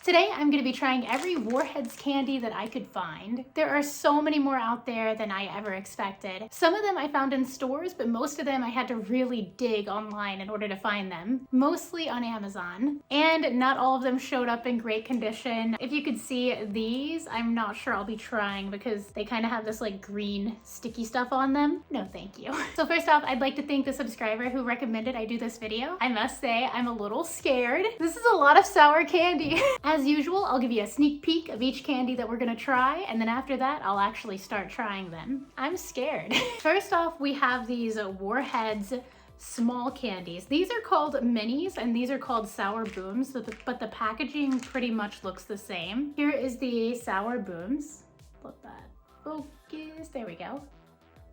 Today I'm going to be trying every Warheads candy that I could find. There are so many more out there than I ever expected. Some of them I found in stores, but most of them I had to really dig online in order to find them, mostly on Amazon. And not all of them showed up in great condition. If you could see these, I'm not sure I'll be trying because they kind of have this like green sticky stuff on them. No thank you. So first off, I'd like to thank the subscriber who recommended I do this video. I must say I'm a little scared. This is a lot of sour candy. As usual, I'll give you a sneak peek of each candy that we're gonna try, and then after that, I'll actually start trying them. I'm scared. First off, we have these Warheads small candies. These are called minis, and these are called sour booms, but the packaging pretty much looks the same. Here is the sour booms. Let that focus. There we go.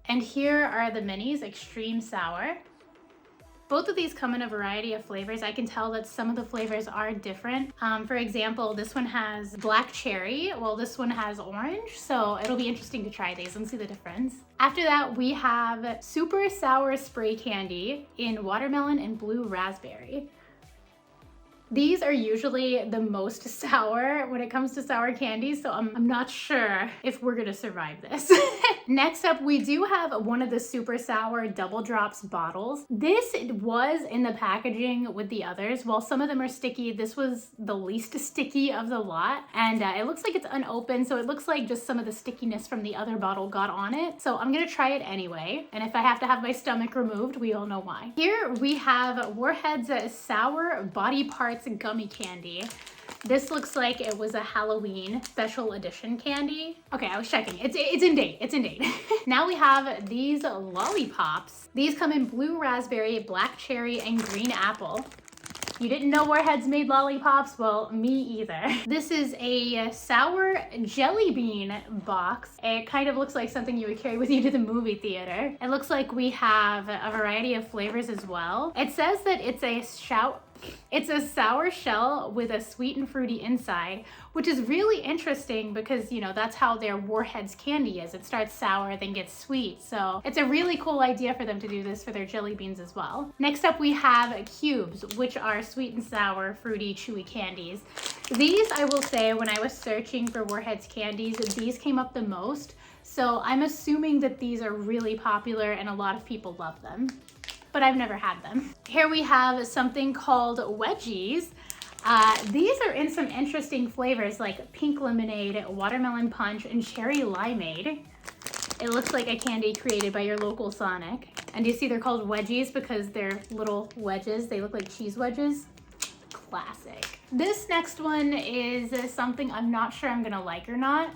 And here are the minis, extreme sour. Both of these come in a variety of flavors. I can tell that some of the flavors are different. For example, this one has black cherry, while this one has orange. So it'll be interesting to try these and see the difference. After that, we have super sour spray candy in watermelon and blue raspberry. These are usually the most sour when it comes to sour candies, so I'm not sure if we're gonna survive this. Next up, we do have one of the super sour double drops bottles. This was in the packaging with the others. While some of them are sticky, this was the least sticky of the lot. And it looks like it's unopened, so it looks like just some of the stickiness from the other bottle got on it. So I'm gonna try it anyway. And if I have to have my stomach removed, we all know why. Here we have Warheads Sour Body Parts gummy candy. This looks like it was a Halloween special edition candy. Okay, I was checking. It's in date. It's in date. Now we have these Lollipops. These come in blue raspberry, black cherry, and green apple. You didn't know Warheads made lollipops? Well, me either. This is a sour jelly bean box. It kind of looks like something you would carry with you to the movie theater. It looks like we have a variety of flavors as well. It says that it's a sour shell with a sweet and fruity inside, which is really interesting because, you know, that's how their Warheads candy is. It starts sour, then gets sweet. So it's a really cool idea for them to do this for their jelly beans as well. Next up, we have cubes, which are sweet and sour, fruity, chewy candies. These, I will say, when I was searching for Warheads candies, these came up the most. So I'm assuming that these are really popular and a lot of people love them, but I've never had them. Here we have something called wedgies. These are in some interesting flavors like pink lemonade, watermelon punch, and cherry limeade. It looks like a candy created by your local Sonic. And you see they're called wedgies because they're little wedges. They look like cheese wedges. Classic. This next one is something I'm not sure I'm gonna like or not.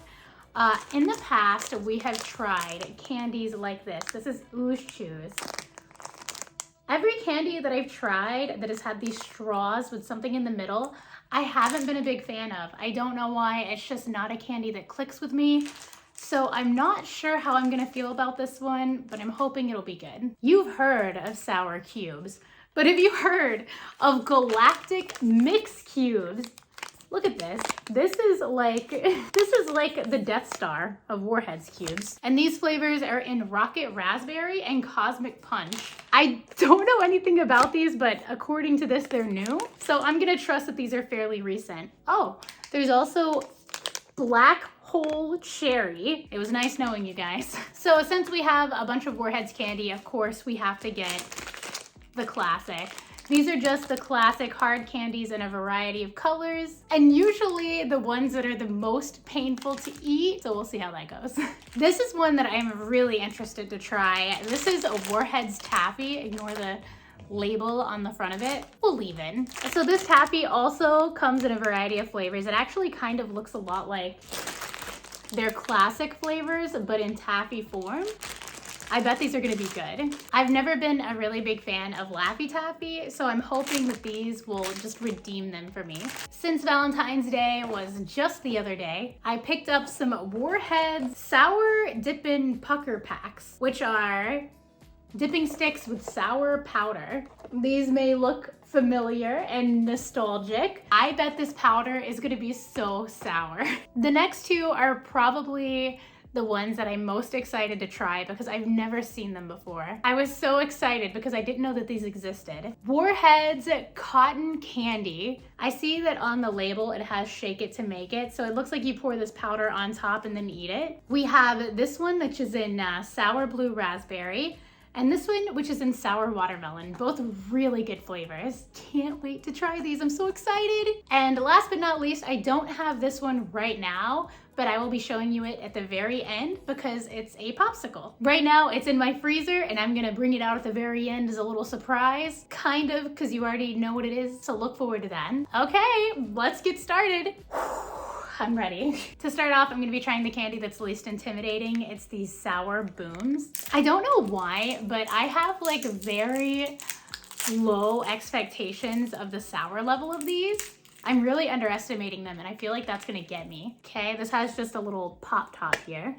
In the past, we have tried candies like this. This is Ooze Chews. Every candy that I've tried that has had these straws with something in the middle, I haven't been a big fan of. I don't know why. It's just not a candy that clicks with me. So I'm not sure how I'm gonna feel about this one, but I'm hoping it'll be good. You've heard of sour cubes, but have you heard of Galactic mix cubes? Look at this. This is like the Death Star of Warheads cubes. And these flavors are in Rocket Raspberry and Cosmic Punch. I don't know anything about these, but according to this, they're new. So I'm gonna trust that these are fairly recent. Oh, there's also Black Hole Cherry. It was nice knowing you guys. So since we have a bunch of Warheads candy, of course, we have to get the classic. These are just the classic hard candies in a variety of colors, and usually the ones that are the most painful to eat, so we'll see how that goes. This is one that I'm really interested to try. This is a Warheads Taffy. Ignore the label on the front of it. We'll leave in. So this taffy also comes in a variety of flavors. It actually kind of looks a lot like their classic flavors, but in taffy form. I bet these are gonna be good. I've never been a really big fan of Laffy Taffy, so I'm hoping that these will just redeem them for me. Since Valentine's Day was just the other day, I picked up some Warheads Sour Dippin' Pucker Packs, which are dipping sticks with sour powder. These may look familiar and nostalgic. I bet this powder is gonna be so sour. The next two are probably the ones that I'm most excited to try because I've never seen them before. I was so excited because I didn't know that these existed. Warheads Cotton Candy. I see that on the label it has shake it to make it, so it looks like you pour this powder on top and then eat it. We have this one which is in sour blue raspberry, and this one, which is in sour watermelon. Both really good flavors. Can't wait to try these, I'm so excited. And last but not least, I don't have this one right now, but I will be showing you it at the very end because it's a popsicle. Right now, it's in my freezer and I'm gonna bring it out at the very end as a little surprise, kind of, because you already know what it is, so look forward to that. Okay, let's get started. I'm ready. To start off, I'm gonna be trying the candy that's least intimidating. It's these sour booms. I don't know why, but I have like very low expectations of the sour level of these. I'm really underestimating them and I feel like that's gonna get me. Okay, this has just a little pop top here,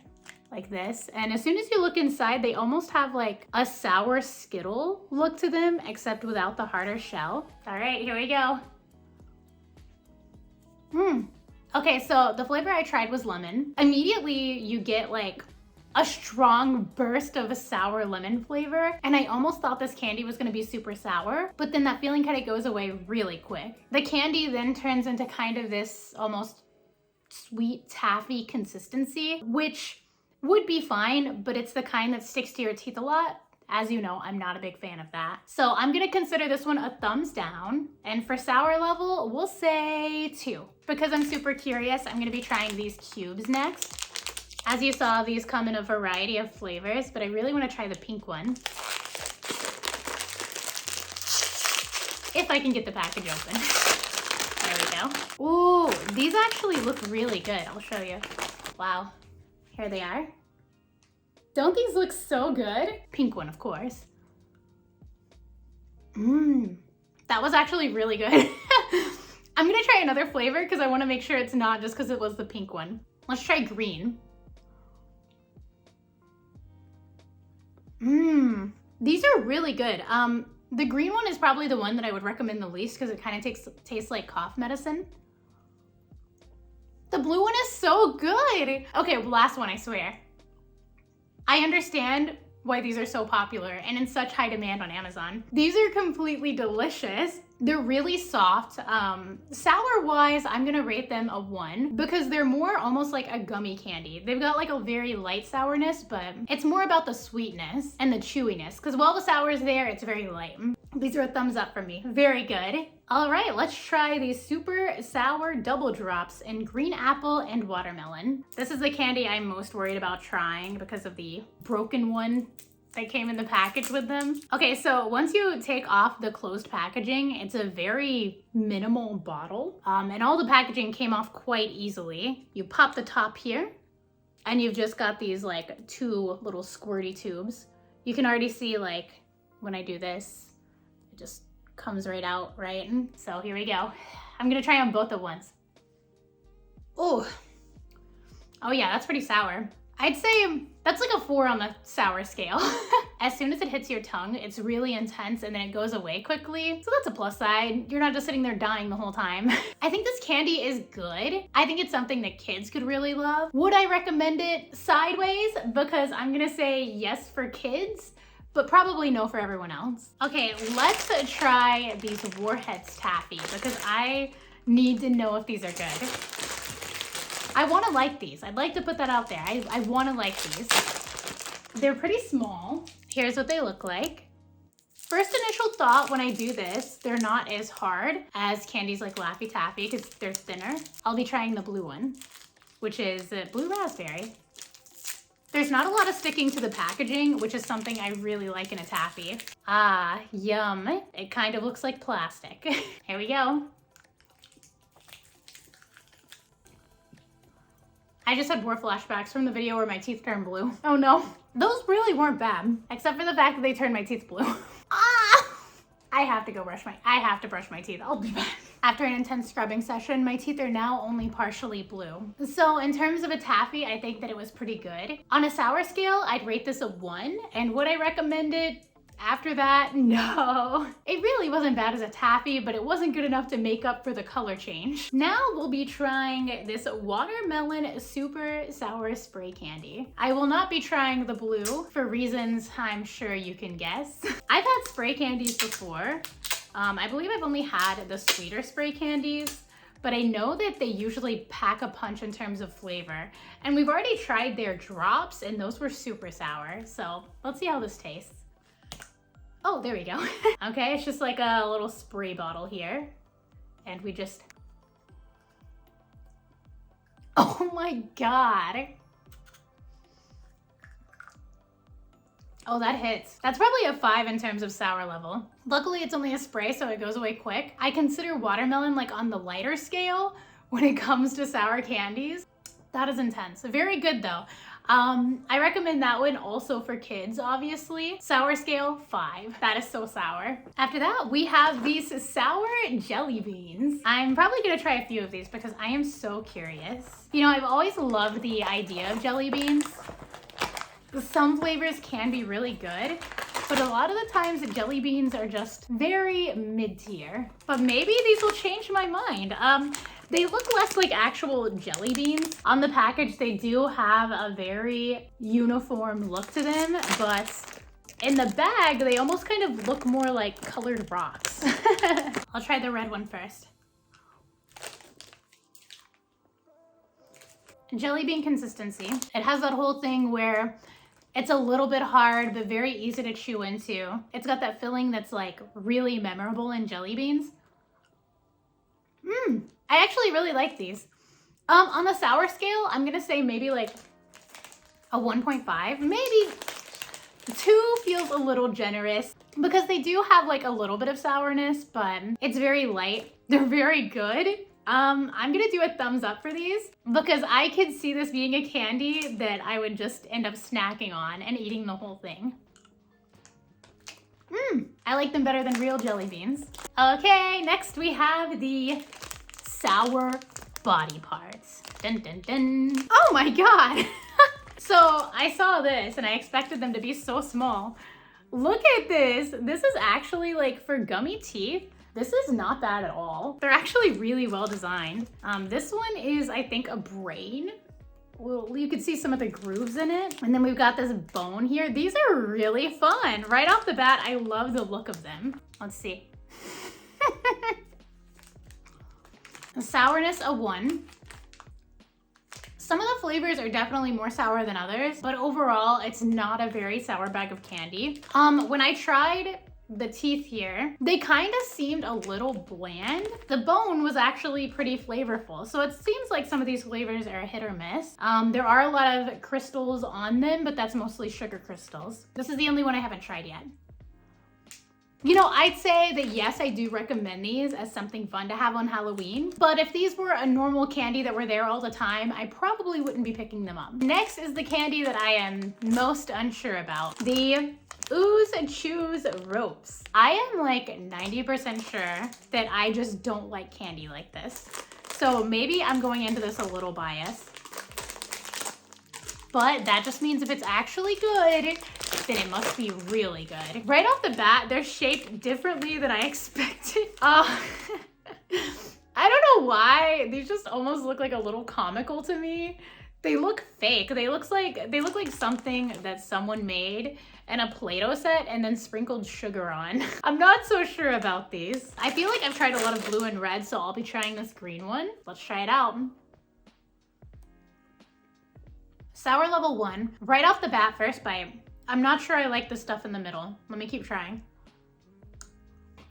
like this. And as soon as you look inside, they almost have like a sour Skittle look to them, except without the harder shell. All right, here we go. Okay, so the flavor I tried was lemon. Immediately you get like a strong burst of a sour lemon flavor, and I almost thought this candy was gonna be super sour, but then that feeling kind of goes away really quick. The candy then turns into kind of this almost sweet taffy consistency, which would be fine, but it's the kind that sticks to your teeth a lot. As you know, I'm not a big fan of that. So I'm gonna consider this one a thumbs down. And for sour level, we'll say 2. Because I'm super curious, I'm gonna be trying these cubes next. As you saw, these come in a variety of flavors, but I really wanna try the pink one. If I can get the package open. There we go. Ooh, these actually look really good. I'll show you. Wow, here they are. Don't these look so good? Pink one, of course. That was actually really good. I'm gonna try another flavor because I wanna make sure it's not just because it was the pink one. Let's try green. These are really good. The green one is probably the one that I would recommend the least because it kind of tastes like cough medicine. The blue one is so good. Okay, last one, I swear. I understand why these are so popular and in such high demand on Amazon. These are completely delicious. They're really soft. Sour-wise, I'm gonna rate them a 1 because they're more almost like a gummy candy. They've got like a very light sourness, but it's more about the sweetness and the chewiness because while the sour is there, it's very light. These are a thumbs up for me. Very good. All right, let's try these super sour double drops in green apple and watermelon. This is the candy I'm most worried about trying because of the broken one that came in the package with them. Okay, so once you take off the closed packaging, it's a very minimal bottle, and all the packaging came off quite easily. You pop the top here, and you've just got these like 2 little squirty tubes. You can already see like when I do this, it just comes right out, right? So here we go. I'm gonna try on both at once. Oh yeah, that's pretty sour. I'd say that's like a 4 on the sour scale. As soon as it hits your tongue, it's really intense and then it goes away quickly. So that's a plus side. You're not just sitting there dying the whole time. I think this candy is good. I think it's something that kids could really love. Would I recommend it sideways? Because I'm gonna say yes for kids, but probably no for everyone else. Okay, let's try these Warheads Taffy because I need to know if these are good. I wanna like these. I'd like to put that out there. I wanna like these. They're pretty small. Here's what they look like. First initial thought when I do this, they're not as hard as candies like Laffy Taffy because they're thinner. I'll be trying the blue one, which is blue raspberry. There's not a lot of sticking to the packaging, which is something I really like in a taffy. Ah, yum. It kind of looks like plastic. Here we go. I just had more flashbacks from the video where my teeth turned blue. Oh no. Those really weren't bad, except for the fact that they turned my teeth blue. Ah! I have to brush my teeth. I'll be back. After an intense scrubbing session, my teeth are now only partially blue. So in terms of a taffy, I think that it was pretty good. On a sour scale, I'd rate this a 1. And would I recommend it? After that, no. It really wasn't bad as a taffy, but it wasn't good enough to make up for the color change. Now we'll be trying this watermelon super sour spray candy. I will not be trying the blue for reasons I'm sure you can guess. I've had spray candies before. I believe I've only had the sweeter spray candies, but I know that they usually pack a punch in terms of flavor. And we've already tried their drops and those were super sour. So let's see how this tastes. Oh, there we go. Okay, it's just like a little spray bottle here. And we just... Oh my God. Oh, that hits. That's probably a 5 in terms of sour level. Luckily, it's only a spray, so it goes away quick. I consider watermelon like on the lighter scale when it comes to sour candies. That is intense. Very good though. I recommend that one also for kids, obviously. Sour scale, 5. That is so sour. After that, we have these sour jelly beans. I'm probably gonna try a few of these because I am so curious. You know, I've always loved the idea of jelly beans. Some flavors can be really good, but a lot of the times jelly beans are just very mid-tier. But maybe these will change my mind. They look less like actual jelly beans. On the package, they do have a very uniform look to them, but in the bag, they almost kind of look more like colored rocks. I'll try the red one first. Jelly bean consistency. It has that whole thing where it's a little bit hard, but very easy to chew into. It's got that filling that's like really memorable in jelly beans. I actually really like these. On the sour scale, I'm gonna say maybe like a 1.5. Maybe 2 feels a little generous because they do have like a little bit of sourness, but it's very light. They're very good. I'm gonna do a thumbs up for these because I could see this being a candy that I would just end up snacking on and eating the whole thing. I like them better than real jelly beans. Okay, next we have the sour body parts. Dun, dun, dun. Oh my God. So I saw this and I expected them to be so small. Look at this. This is actually like for gummy teeth. This is not bad at all. They're actually really well designed. This one is, I think, a brain. Well, you can see some of the grooves in it. And then we've got this bone here. These are really fun. Right off the bat, I love the look of them. Let's see. Sourness, a 1. Some of the flavors are definitely more sour than others, but overall, it's not a very sour bag of candy. When I tried the teeth here, they kind of seemed a little bland. The bone was actually pretty flavorful. So it seems like some of these flavors are a hit or miss. There are a lot of crystals on them, but that's mostly sugar crystals. This is the only one I haven't tried yet. You know, I'd say that yes, I do recommend these as something fun to have on Halloween, but if these were a normal candy that were there all the time, I probably wouldn't be picking them up. Next is the candy that I am most unsure about. The Ooze Chews Ropes. I am like 90% sure that I just don't like candy like this. So maybe I'm going into this a little biased. But that just means if it's actually good, then it must be really good. Right off the bat, they're shaped differently than I expected. I don't know why. These just almost look like a little comical to me. They look fake. They look like something that someone made in a Play-Doh set and then sprinkled sugar on. I'm not so sure about these. I feel like I've tried a lot of blue and red, so I'll be trying this green one. Let's try it out. Sour level 1. Right off the bat, first bite. I'm not sure I like the stuff in the middle. Let me keep trying.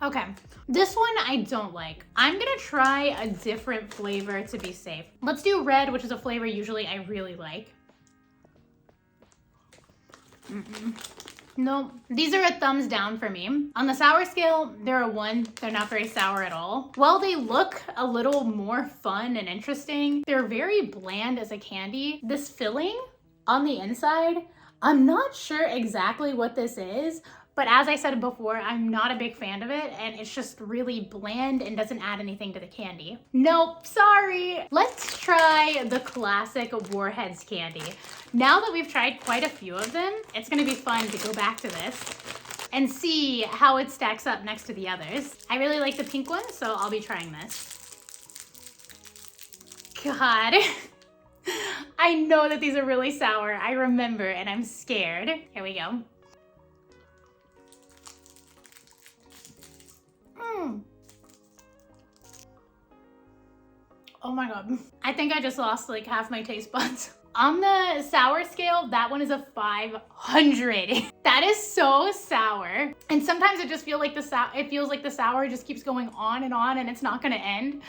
Okay, this one I don't like. I'm gonna try a different flavor to be safe. Let's do red, which is a flavor usually I really like. Nope, these are a thumbs down for me. On the sour scale, they're a 1. They're not very sour at all. While they look a little more fun and interesting, they're very bland as a candy. This filling on the inside, I'm not sure exactly what this is, but as I said before, I'm not a big fan of it, and it's just really bland and doesn't add anything to the candy. Nope, sorry. Let's try the classic Warheads candy. Now that we've tried quite a few of them, it's gonna be fun to go back to this and see how it stacks up next to the others. I really like the pink one, so I'll be trying this. God, I know that these are really sour. I remember, and I'm scared. Here we go. Oh my God. I think I just lost like half my taste buds. On the sour scale, that one is a 500. That is so sour. And sometimes it just feels like the sour just keeps going on and it's not gonna end.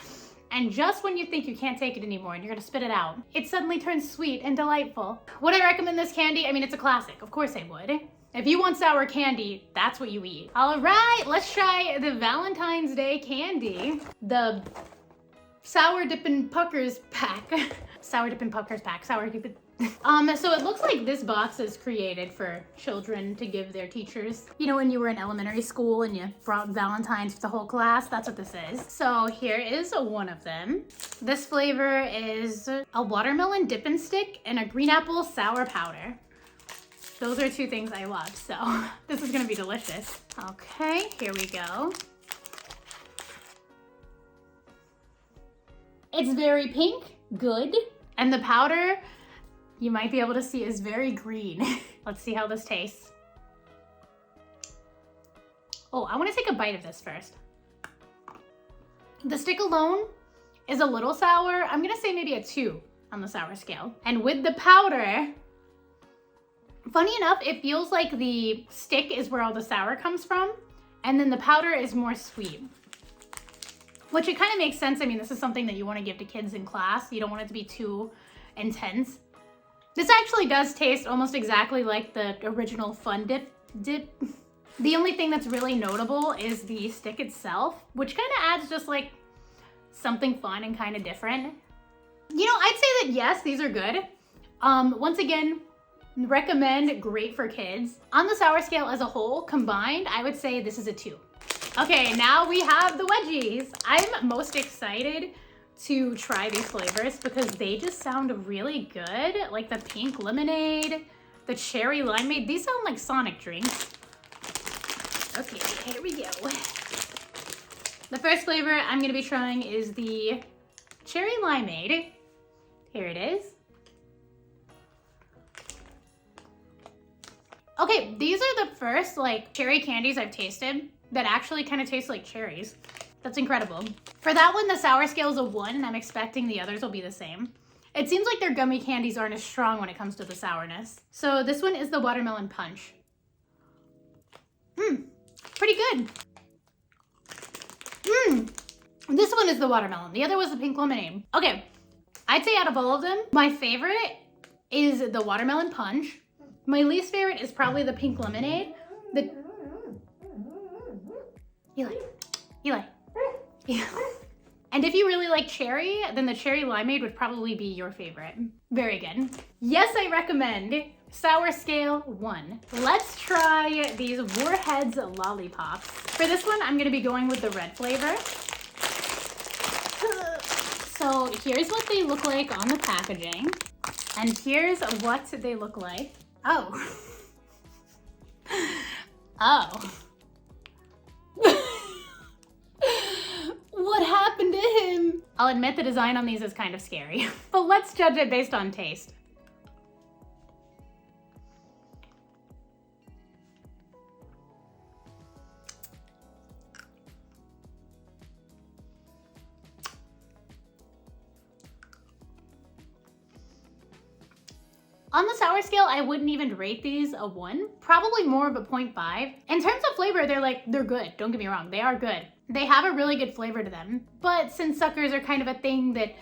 And just when you think you can't take it anymore and you're gonna spit it out, it suddenly turns sweet and delightful. Would I recommend this candy? I mean, it's a classic. Of course I would. If you want sour candy, that's what you eat. All right, let's try the Valentine's Day candy. The Sour Dippin' Puckers pack. Sour Dippin' Puckers pack. Sour Dippin'. So it looks like this box is created for children to give their teachers. You know, when you were in elementary school and you brought Valentine's for the whole class, that's what this is. So here is one of them. This flavor is a watermelon dippin' stick and a green apple sour powder. Those are two things I love, so this is gonna be delicious. Okay, here we go. It's very pink, good. And the powder, you might be able to see, is very green. Let's see how this tastes. Oh, I wanna take a bite of this first. The stick alone is a little sour. I'm gonna say maybe a 2 on the sour scale. And with the powder, funny enough, it feels like the stick is where all the sour comes from, and then the powder is more sweet. Which it kind of makes sense. I mean, this is something that you want to give to kids in class. You don't want it to be too intense. This actually does taste almost exactly like the original Fun Dip. The only thing that's really notable is the stick itself, which kind of adds just like something fun and kind of different. You know, I'd say that yes, these are good. Once again, recommend, great for kids. On the sour scale as a whole, combined, I would say this is a 2. Okay, now we have the wedgies. I'm most excited to try these flavors because they just sound really good. Like the pink lemonade, the cherry limeade. These sound like Sonic drinks. Okay, here we go. The first flavor I'm gonna be trying is the cherry limeade. Here it is. Okay, these are the first like cherry candies I've tasted that actually kind of taste like cherries. That's incredible. For that one, the sour scale is a 1, and I'm expecting the others will be the same. It seems like their gummy candies aren't as strong when it comes to the sourness. So this one is the watermelon punch. Pretty good. This one is the watermelon. The other was the pink lemonade. Okay, I'd say out of all of them, my favorite is the watermelon punch. My least favorite is probably the pink lemonade. Eli. And if you really like cherry, then the cherry limeade would probably be your favorite. Very good. Yes, I recommend. Sour scale 1. Let's try these Warheads Lollipops. For this one, I'm gonna be going with the red flavor. So here's what they look like on the packaging. And here's what they look like. Oh. What happened to him? I'll admit the design on these is kind of scary, but let's judge it based on taste. On the sour scale, I wouldn't even rate these a 1, probably more of a 0.5. In terms of flavor, they're good. Don't get me wrong, they are good. They have a really good flavor to them. But since suckers are kind of a thing that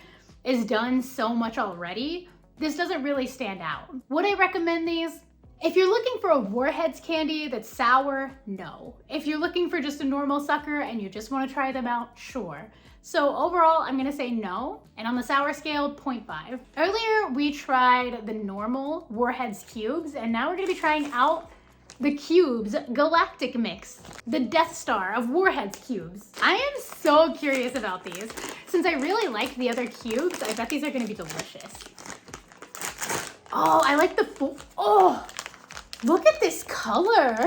is done so much already, this doesn't really stand out. Would I recommend these? If you're looking for a Warheads candy that's sour, no. If you're looking for just a normal sucker and you just want to try them out, sure. So overall, I'm gonna say no. And on the sour scale, 0.5. Earlier, we tried the normal Warheads cubes, and now we're gonna be trying out the Cubes Galactic Mix, the Death Star of Warheads cubes. I am so curious about these. Since I really like the other cubes, I bet these are gonna be delicious. Oh, I like the full, oh, look at this color.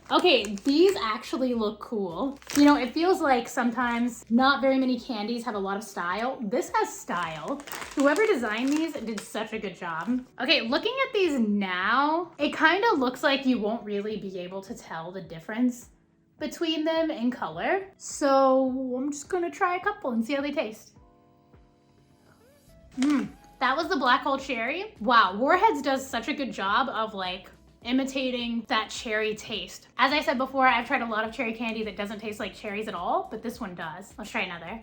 Okay, these actually look cool. You know, it feels like sometimes not very many candies have a lot of style. This has style. Whoever designed these did such a good job. Okay, looking at these now, it kind of looks like you won't really be able to tell the difference between them in color. So I'm just gonna try a couple and see how they taste. That was the black hole cherry. Wow, Warheads does such a good job of like imitating that cherry taste. As I said before, I've tried a lot of cherry candy that doesn't taste like cherries at all, but this one does. Let's try another.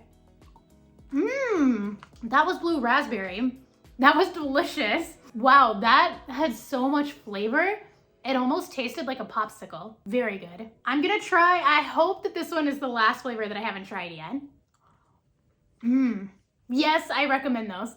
That was blue raspberry. That was delicious. Wow, that had so much flavor. It almost tasted like a popsicle. Very good. I'm gonna try, I hope that this one is the last flavor that I haven't tried yet. Yes, I recommend those.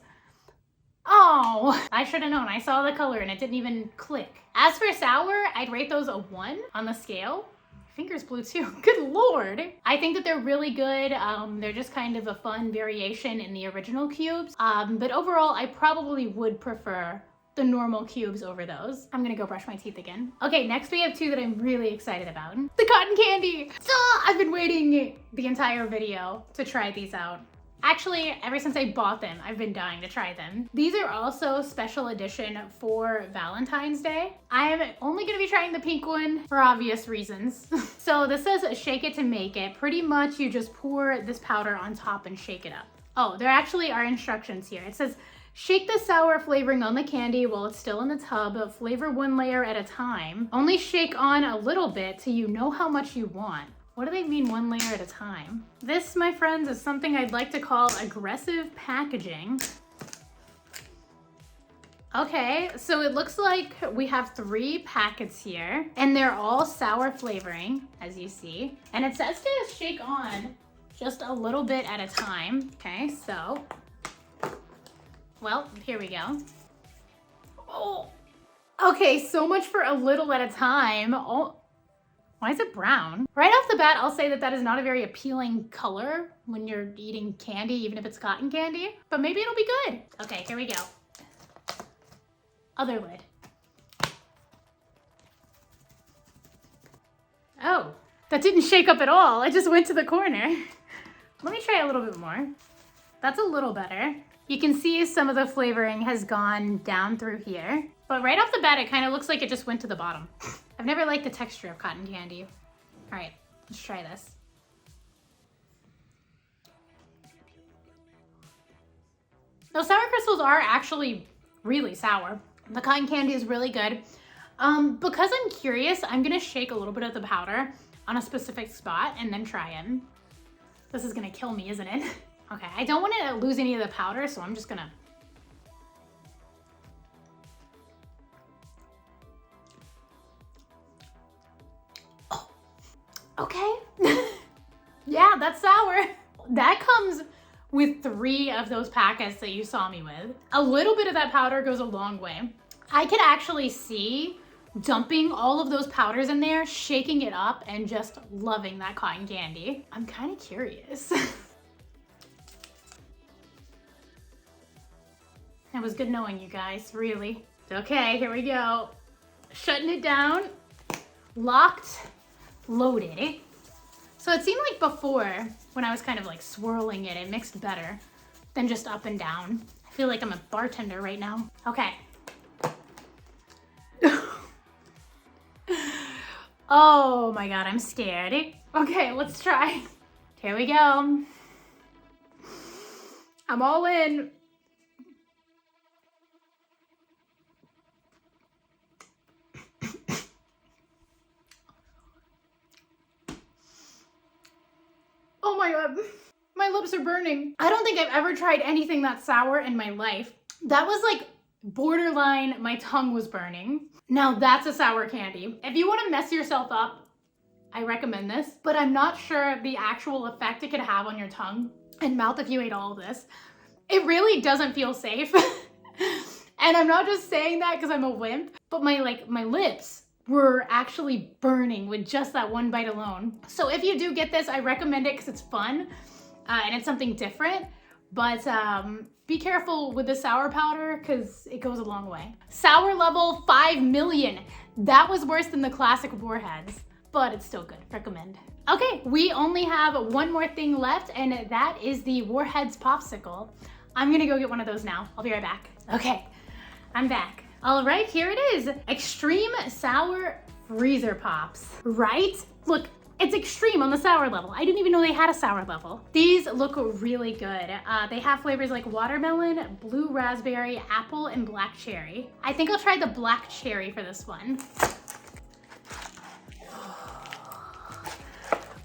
Oh, I should have known. I saw the color and it didn't even click. As for sour, I'd rate those a 1 on the scale. Fingers blue too. Good Lord. I think that they're really good. They're just kind of a fun variation in the original cubes. But overall, I probably would prefer the normal cubes over those. I'm gonna go brush my teeth again. Okay, next we have 2 that I'm really excited about. The cotton candy. So I've been waiting the entire video to try these out. Actually, ever since I bought them, I've been dying to try them. These are also special edition for Valentine's Day. I am only gonna be trying the pink one for obvious reasons. So this says shake it to make it. Pretty much you just pour this powder on top and shake it up. Oh, there actually are instructions here. It says, shake the sour flavoring on the candy while it's still in the tub. Flavor 1 layer at a time. Only shake on a little bit till you know how much you want. What do they mean 1 layer at a time? This, my friends, is something I'd like to call aggressive packaging. Okay, so it looks like we have 3 packets here, and they're all sour flavoring, as you see. And it says to shake on just a little bit at a time. Okay, so, well, here we go. Oh, okay, so much for a little at a time. Oh. Why is it brown? Right off the bat, I'll say that that is not a very appealing color when you're eating candy, even if it's cotton candy, but maybe it'll be good. Okay, here we go. Other lid. Oh, that didn't shake up at all. It just went to the corner. Let me try a little bit more. That's a little better. You can see some of the flavoring has gone down through here, but right off the bat, it kind of looks like it just went to the bottom. I've never liked the texture of cotton candy. All right, let's try this. Those sour crystals are actually really sour. The cotton candy is really good. Because I'm curious, I'm gonna shake a little bit of the powder on a specific spot and then try it. This is gonna kill me, isn't it? Okay, I don't want to lose any of the powder, so I'm just gonna. Oh, okay. Yeah, that's sour. That comes with 3 of those packets that you saw me with. A little bit of that powder goes a long way. I could actually see dumping all of those powders in there, shaking it up, and just loving that cotton candy. I'm kind of curious. It was good knowing you guys, really. Okay, here we go. Shutting it down. Locked, loaded. So it seemed like before, when I was kind of like swirling it, it mixed better than just up and down. I feel like I'm a bartender right now. Okay. Oh my God, I'm scared. Okay, let's try. Here we go. I'm all in. Oh my God, my lips are burning. I don't think I've ever tried anything that sour in my life. That was like borderline, my tongue was burning. Now that's a sour candy. If you want to mess yourself up, I recommend this, but I'm not sure the actual effect it could have on your tongue and mouth if you ate all of this. It really doesn't feel safe. And I'm not just saying that because I'm a wimp, but my lips were actually burning with just that one bite alone. So if you do get this, I recommend it because it's fun and it's something different, but be careful with the sour powder because it goes a long way. Sour level 5 million. That was worse than the classic Warheads. but it's still good. Recommend. Okay, we only have one more thing left, and that is the Warheads popsicle. I'm gonna go get one of those now. I'll be right back. Okay, I'm back. All right, here it is. Extreme Sour Freezer Pops, right? Look, it's extreme on the sour level. I didn't even know they had a sour level. These look really good. They have flavors like watermelon, blue raspberry, apple, and black cherry. I think I'll try the black cherry for this one.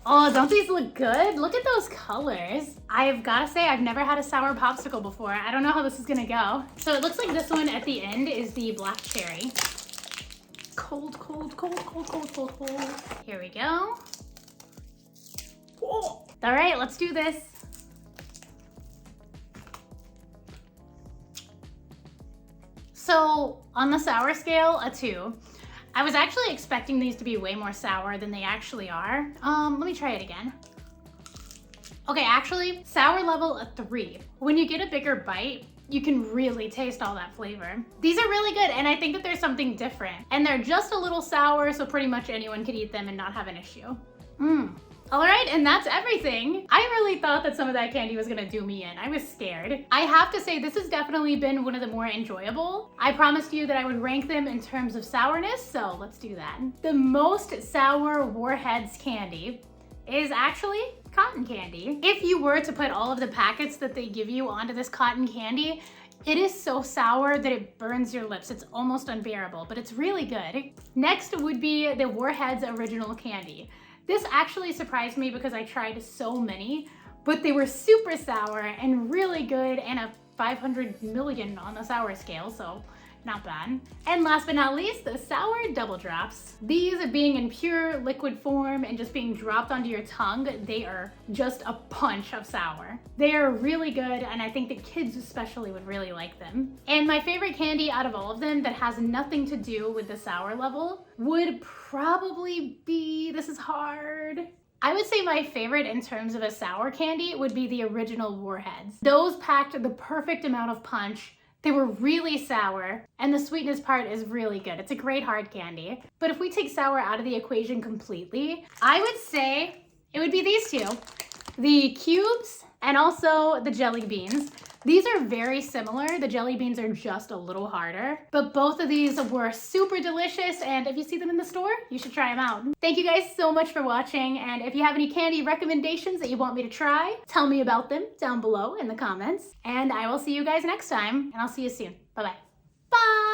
Oh, don't these look good? Look at those colors. I've gotta say, I've never had a sour popsicle before. I don't know how this is gonna go. So it looks like this one at the end is the black cherry. Cold, cold, cold, cold, cold, cold, cold. Here we go. Oh. All right, let's do this. So on the sour scale, a 2. I was actually expecting these to be way more sour than they actually are. Let me try it again. Okay, actually, sour level a 3. When you get a bigger bite, you can really taste all that flavor. These are really good, and I think that there's something different. And they're just a little sour, so pretty much anyone could eat them and not have an issue. All right, and that's everything. I really thought that some of that candy was gonna do me in. I was scared. I have to say, this has definitely been one of the more enjoyable. I promised you that I would rank them in terms of sourness, so let's do that. The most sour Warheads candy is actually cotton candy. If you were to put all of the packets that they give you onto this cotton candy, it is so sour that it burns your lips. It's almost unbearable, but it's really good. Next would be the Warheads original candy. This actually surprised me because I tried so many, but they were super sour and really good, and a 500 million on the sour scale, so not bad. And last but not least, the sour double drops. These being in pure liquid form and just being dropped onto your tongue, they are just a punch of sour. They are really good, and I think that kids especially would really like them. And my favorite candy out of all of them that has nothing to do with the sour level would probably be, this is hard. I would say my favorite in terms of a sour candy would be the original Warheads. Those packed the perfect amount of punch. They were really sour, and the sweetness part is really good. It's a great hard candy. But if we take sour out of the equation completely, I would say it would be these two. The cubes and also the jelly beans. These are very similar. The jelly beans are just a little harder, but both of these were super delicious, and if you see them in the store, you should try them out. Thank you guys so much for watching, and if you have any candy recommendations that you want me to try, tell me about them down below in the comments, and I will see you guys next time, and I'll see you soon. Bye-bye. Bye!